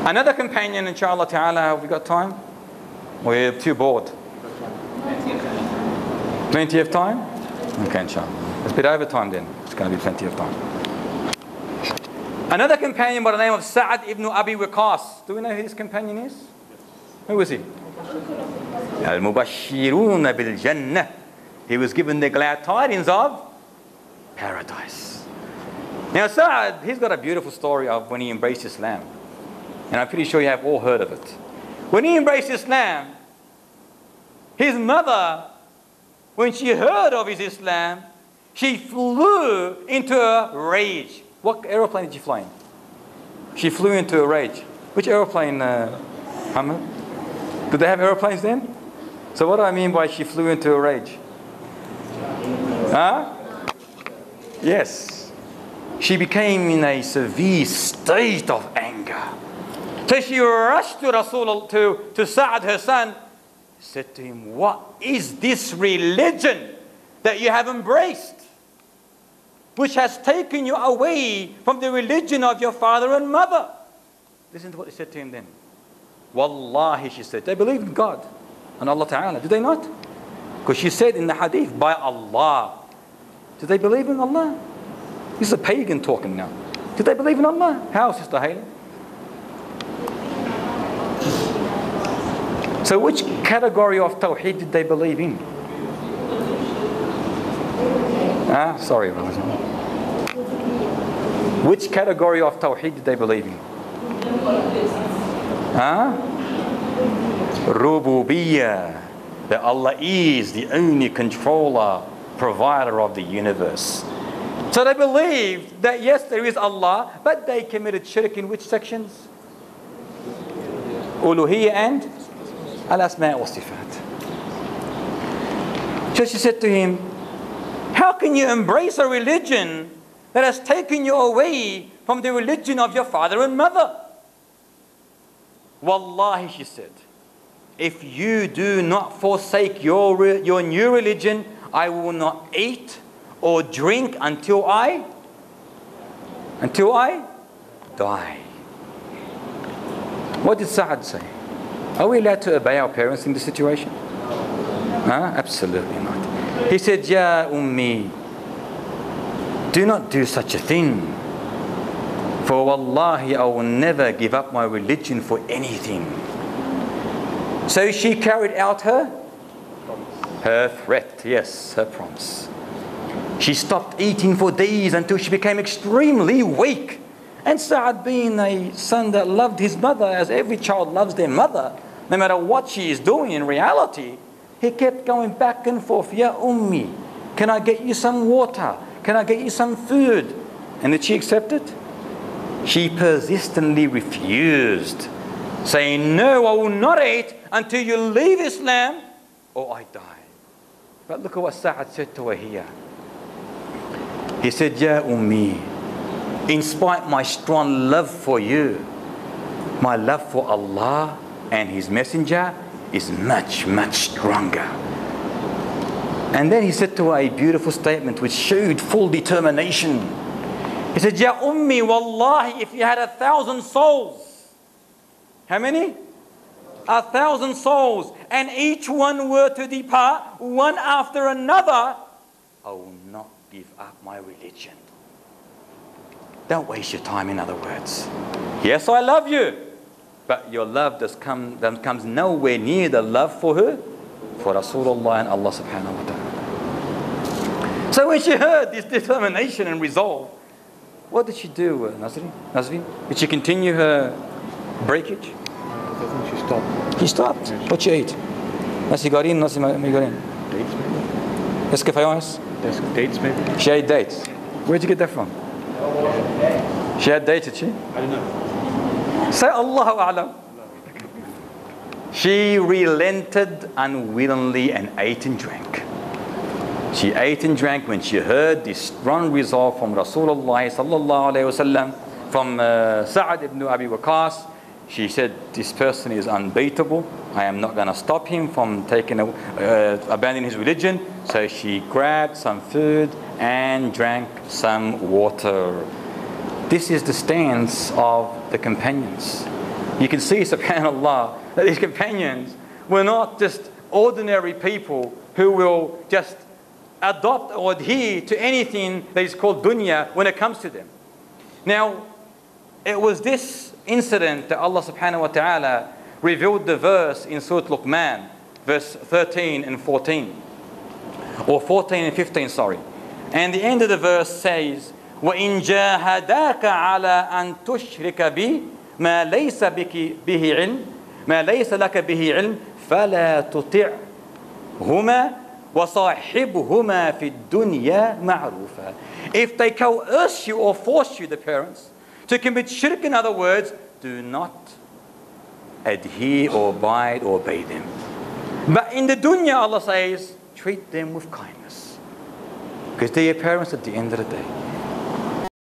Another companion, inshallah ta'ala, have we got time? We're too bored. Plenty of time? Okay, inshallah. It's a bit over time then. It's going to be plenty of time. Another companion by the name of Saad ibn Abi Waqas. Do we know who this companion is? Who was he? Al-Mubashirun bil-Jannah. He was given the glad tidings of paradise. Now Saad, he's got a beautiful story of when he embraced Islam. And I'm pretty sure you have all heard of it. When he embraced Islam, his mother, when she heard of his Islam, she flew into a rage. What aeroplane did she fly in? She flew into a rage. Which aeroplane, Hamid? Did they have aeroplanes then? So what do I mean by she flew into a rage? Huh? Yes. She became in a severe state of anger. So she rushed to Rasul, to Saad, her son, said to him, what is this religion that you have embraced, which has taken you away from the religion of your father and mother? Listen to what he said to him then. Wallahi, she said, they believe in God and Allah Ta'ala. Do they not? Because she said in the hadith, by Allah. Do they believe in Allah? This is a pagan talking now. Do they believe in Allah? How, Sister Hayla? So which category of Tauhid did they believe in? Sorry, brother. Which category of Tawheed did they believe in? Rububiyyah. That Allah is the only controller, provider of the universe. So they believed that yes, there is Allah, but they committed shirk in which sections? Uluhiyyah and Al-Asma' wa Sifat. So she said to him, how can you embrace a religion that has taken you away from the religion of your father and mother? Wallahi, she said, if you do not forsake your new religion, I will not eat or drink until I die. What did Saad say? Are we allowed to obey our parents in this situation? Absolutely not. He said, Ya Ummi, do not do such a thing. For Wallahi, I will never give up my religion for anything. So she carried out her threat, yes, her promise. She stopped eating for days until she became extremely weak. And Saad, being a son that loved his mother as every child loves their mother, no matter what she is doing in reality, he kept going back and forth. Ya Ummi, can I get you some water? Can I get you some food? And did she accept it? She persistently refused, saying, no, I will not eat until you leave Islam or I die. But look at what Saad said to her here. He said, Ya Ummi, in spite of my strong love for you, my love for Allah and His Messenger is much, much stronger. And then he said to her a beautiful statement which showed full determination. He said, Ya Ummi, Wallahi, if you had 1,000 souls, how many? 1,000 souls, and each one were to depart one after another, I will not give up my religion. Don't waste your time, in other words. Yes, I love you, but your love comes nowhere near the love for who? For Rasulullah and Allah subhanahu wa ta'ala. So when she heard this determination and resolve, what did she do, Nazri? Did she continue her breakage? I think she stopped. She stopped? Yeah, what she ate? Nasi garin, nasi garin. Dates maybe? Dates maybe? She ate dates. Where'd you get that from? She had dates, did she? I don't know. Say Allahu A'lam. She relented unwillingly and ate and drank. She ate and drank when she heard this strong resolve from Rasulullah sallallahu alayhi wasallam, from Saad ibn Abi Waqas. She said, this person is unbeatable. I am not going to stop him from abandoning his religion. So she grabbed some food and drank some water. This is the stance of the companions. You can see, subhanAllah, that these companions were not just ordinary people who will just adopt or adhere to anything that is called dunya when it comes to them. Now, it was this incident that Allah subhanahu wa ta'ala revealed the verse in Surah Luqman, verse 13 and 14. Or 14 and 15, sorry. And the end of the verse says, وَإِن جَاهَدَاكَ عَلَىٰ أَن تُشْرِكَ بِي مَا لَيْسَ لَكَ بِهِ عِلْمٍ فَلَا تُطِعْهُمَا وَصَاحِبْهُمَا فِي الدُّنْيَا مَعْرُوفًا. If they coerce you or force you, the parents, to commit shirk, in other words, do not adhere or abide or obey them. But in the dunya, Allah says, treat them with kindness. Because they're your parents at the end of the day.